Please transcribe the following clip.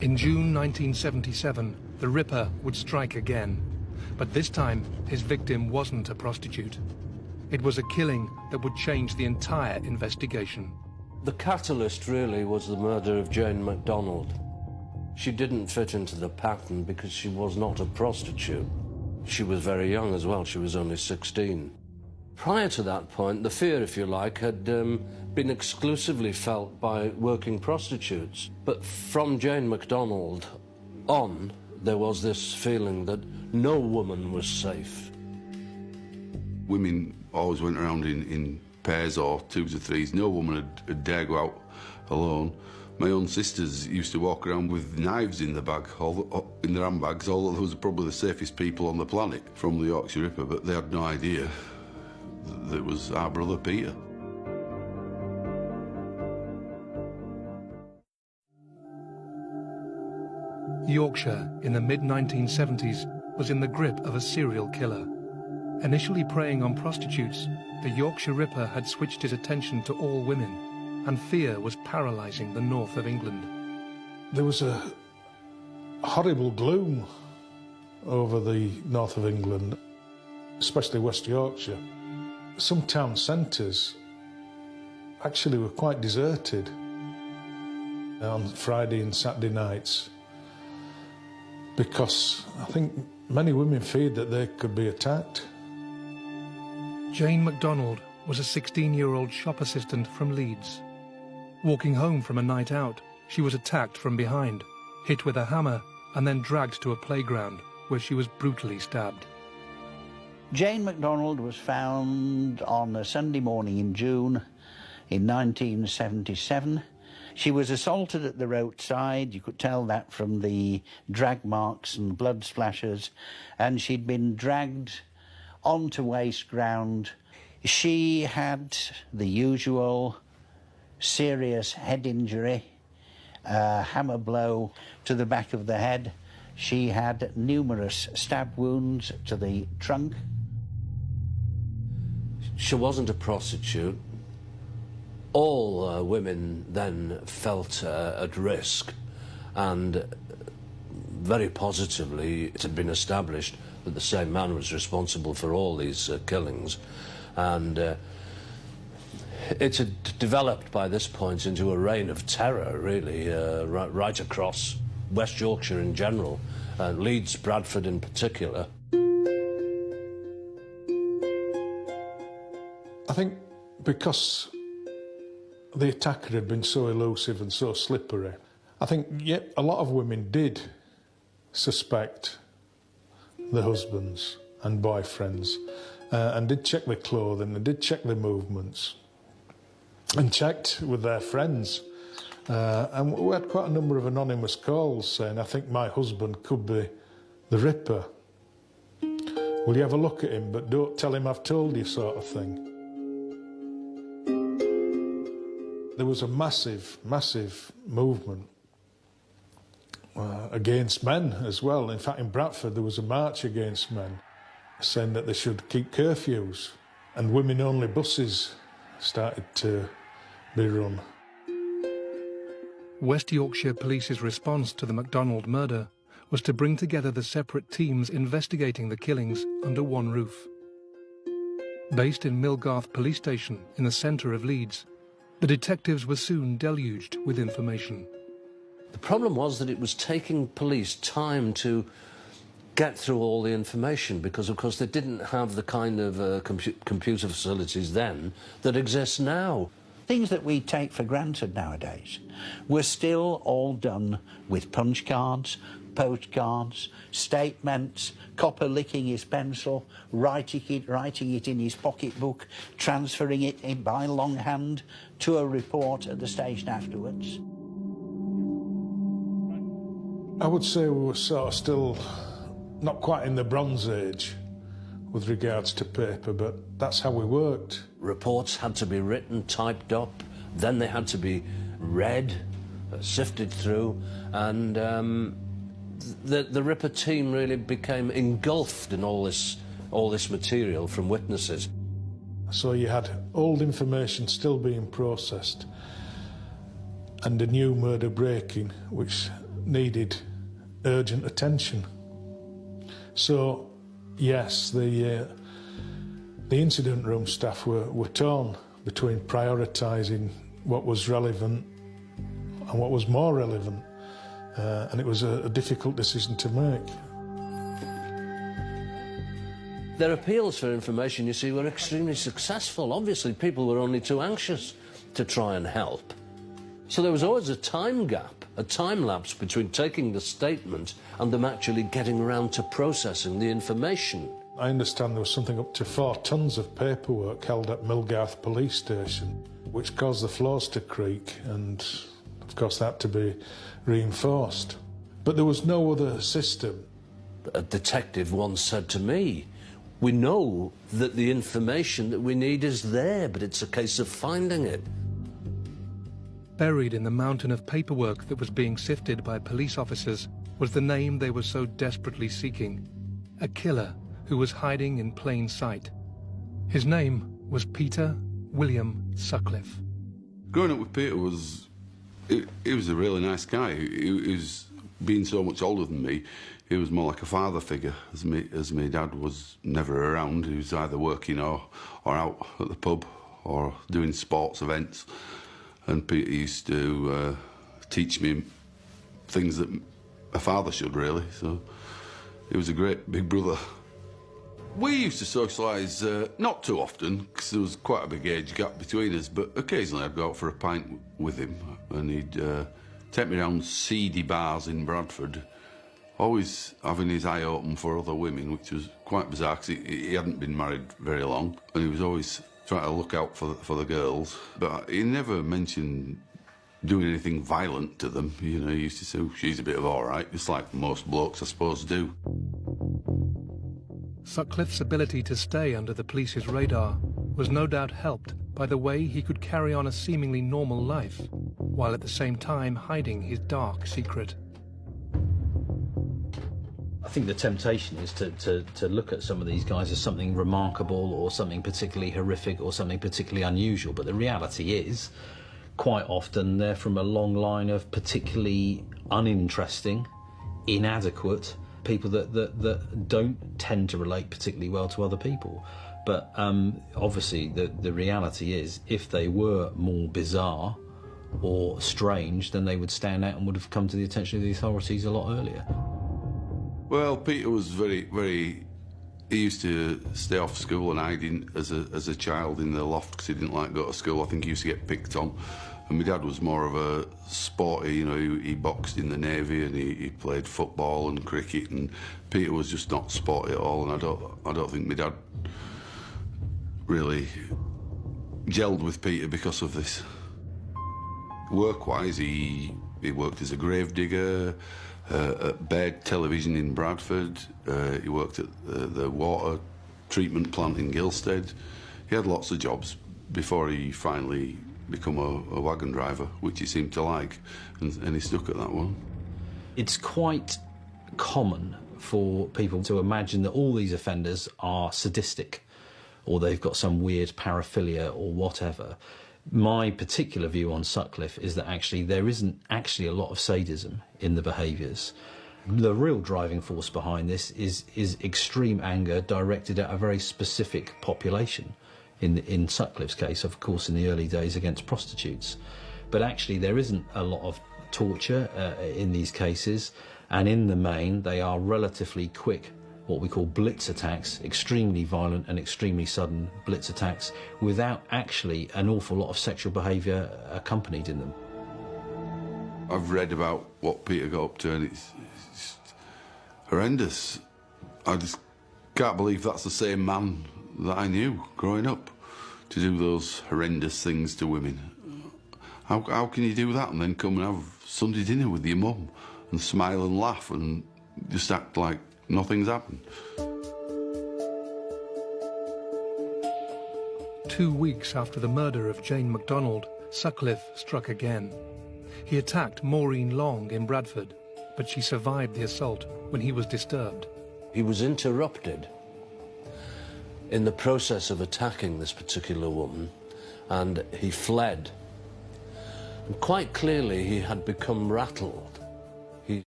In June 1977, the Ripper would strike again, but this time his victim wasn't a prostitute. It was a killing that would change the entire investigation. The catalyst really was the murder of Jane MacDonald. She didn't fit into the pattern because she was not a prostitute. She was very young as well, she was only 16. Prior to that point, the fear, if you like, had been exclusively felt by working prostitutes. But from Jane MacDonald on, there was this feeling that no woman was safe. Women always went around in pairs or twos or threes. No woman would dare go out alone. My own sisters used to walk around with knives in their bag, in their handbags, although they was probably the safest people on the planet from the Yorkshire Ripper, but they had no idea that it was our brother Peter. Yorkshire in the mid-1970s was in the grip of a serial killer. Initially preying on prostitutes, the Yorkshire Ripper had switched his attention to all women, and fear was paralysing the north of England. There was a horrible gloom over the north of England, especially West Yorkshire. Some town centres actually were quite deserted on Friday and Saturday nights because I think many women feared that they could be attacked. Jane MacDonald was a 16-year-old shop assistant from Leeds. Walking home from a night out, she was attacked from behind, hit with a hammer, and then dragged to a playground where she was brutally stabbed. Jane MacDonald was found on a Sunday morning in June in 1977. She was assaulted at the roadside. You could tell that from the drag marks and blood splashes, and she'd been dragged onto waste ground. She had the usual serious head injury, a hammer blow to the back of the head. She had numerous stab wounds to the trunk. She wasn't a prostitute. All women then felt at risk, and very positively it had been established that the same man was responsible for all these killings, and it had developed by this point into a reign of terror, really, right across West Yorkshire in general, and Leeds, Bradford in particular. I think because the attacker had been so elusive and so slippery, I think yet a lot of women did suspect the husbands and boyfriends and did check their clothing and did check their movements and checked with their friends. And we had quite a number of anonymous calls saying, I think my husband could be the Ripper. Will you have a look at him, but don't tell him I've told you, sort of thing. There was a massive, massive movement against men as well. In fact, in Bradford, there was a march against men, saying that they should keep curfews, and women-only buses started to be run. West Yorkshire Police's response to the MacDonald murder was to bring together the separate teams investigating the killings under one roof. Based in Millgarth Police Station in the centre of Leeds, the detectives were soon deluged with information. The problem was that it was taking police time to get through all the information because, of course, they didn't have the kind of computer facilities then that exist now. Things that we take for granted nowadays were still all done with punch cards, postcards, statements, copper licking his pencil, writing it in his pocketbook, transferring it in by longhand to a report at the station afterwards. I would say we were sort of still not quite in the Bronze Age with regards to paper, but that's how we worked. Reports had to be written, typed up, then they had to be read, sifted through, and the Ripper team really became engulfed in all this material from witnesses. So you had old information still being processed and a new murder breaking, which needed urgent attention. So, yes, the incident room staff were torn between prioritising what was relevant and what was more relevant, and it was a difficult decision to make. Their appeals for information, you see, were extremely successful. Obviously, people were only too anxious to try and help. So there was always a time gap, a time lapse between taking the statement and them actually getting around to processing the information. I understand there was something up to 4 tons of paperwork held at Millgarth police station, which caused the floors to creak and, of course, that to be reinforced. But there was no other system. A detective once said to me, "We know that the information that we need is there, but it's a case of finding it." Buried in the mountain of paperwork that was being sifted by police officers was the name they were so desperately seeking, a killer who was hiding in plain sight. His name was Peter William Sutcliffe. Growing up with Peter he was a really nice guy. He was, being so much older than me, he was more like a father figure, as my dad was never around. He was either working or out at the pub or doing sports events. And Peter used to teach me things that a father should, really. So he was a great big brother. We used to socialise not too often, because there was quite a big age gap between us, but occasionally I'd go out for a pint with him, and he'd take me around seedy bars in Bradford, always having his eye open for other women, which was quite bizarre, because he hadn't been married very long, and he was always trying to look out for the girls. But he never mentioned doing anything violent to them. You know, he used to say, "Oh, she's a bit of all right," just like most blokes, I suppose, do. Sutcliffe's ability to stay under the police's radar was no doubt helped by the way he could carry on a seemingly normal life, while at the same time hiding his dark secret. I think the temptation is to look at some of these guys as something remarkable or something particularly horrific or something particularly unusual, but the reality is, quite often they're from a long line of particularly uninteresting, inadequate people that don't tend to relate particularly well to other people. But obviously the reality is, if they were more bizarre or strange, then they would stand out and would have come to the attention of the authorities a lot earlier. Well, Peter was very... He used to stay off school and hide as a child in the loft because he didn't like to go to school. I think he used to get picked on. And my dad was more of a sporty, you know, he boxed in the Navy and he played football and cricket, and Peter was just not sporty at all, and I don't think my dad really gelled with Peter because of this. Work-wise, he worked as a gravedigger, at Baird Television in Bradford. He worked at the water treatment plant in Gilstead. He had lots of jobs before he finally become a wagon driver, which he seemed to like, and he stuck at that one. It's quite common for people to imagine that all these offenders are sadistic, or they've got some weird paraphilia or whatever. My particular view on Sutcliffe is that actually there isn't actually a lot of sadism in the behaviours. The real driving force behind this is extreme anger directed at a very specific population. In Sutcliffe's case, of course, in the early days against prostitutes. But actually there isn't a lot of torture in these cases, and in the main they are relatively quick, what we call blitz attacks, extremely violent and extremely sudden blitz attacks, without actually an awful lot of sexual behaviour accompanied in them. I've read about what Peter got up to, and it's horrendous. I just can't believe that's the same man that I knew growing up, to do those horrendous things to women. How can you do that and then come and have Sunday dinner with your mum and smile and laugh and just act like nothing's happened? 2 weeks after the murder of Jane MacDonald, Sutcliffe struck again. He attacked Maureen Long in Bradford, but she survived the assault when he was disturbed. He was interrupted in the process of attacking this particular woman, and he fled. And quite clearly he had become rattled. He